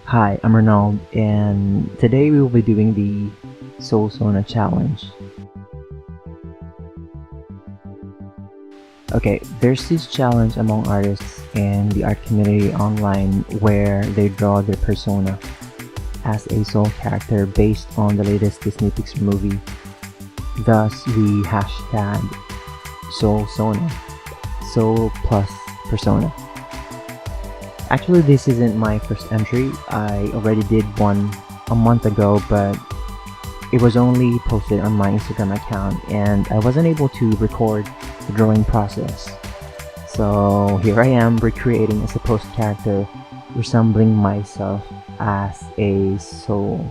Hi, I'm Ronald, and today we will be doing the Soulsona challenge. Okay, there's this challenge among artists and the art community online where they draw their persona as a soul character based on the latest Disney Pixar movie. Thus, the hashtag Soulsona, Soul plus persona. Actually, this isn't my first entry. I already did one a month ago, but it was only posted on my Instagram account and I wasn't able to record the drawing process. So here I am recreating a supposed character resembling myself as a soul.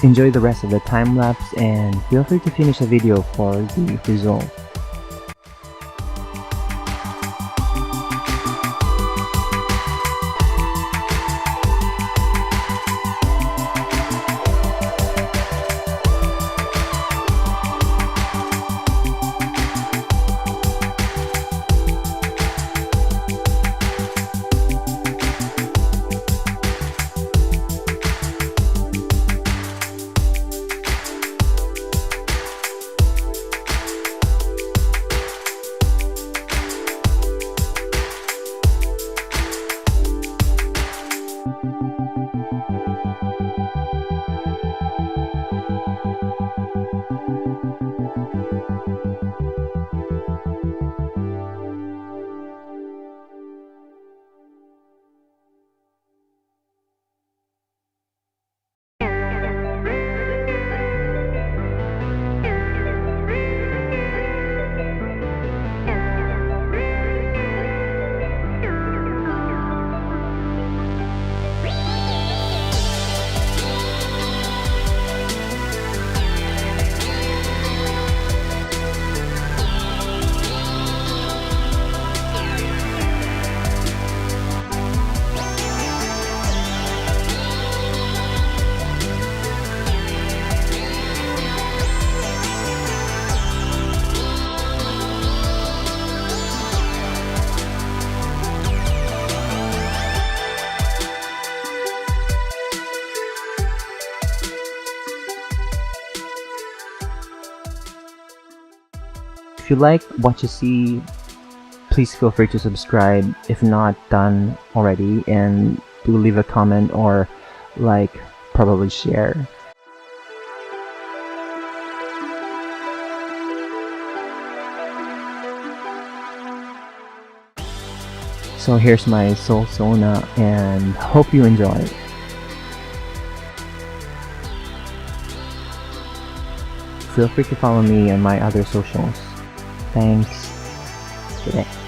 Enjoy the rest of the time lapse and feel free to finish the video for the result. If you like what you see, please feel free to subscribe if not done already, and do leave a comment or like, probably share. So here's my Soulsona and hope you enjoy it. Feel free to follow me on my other socials. Thanks. Good day.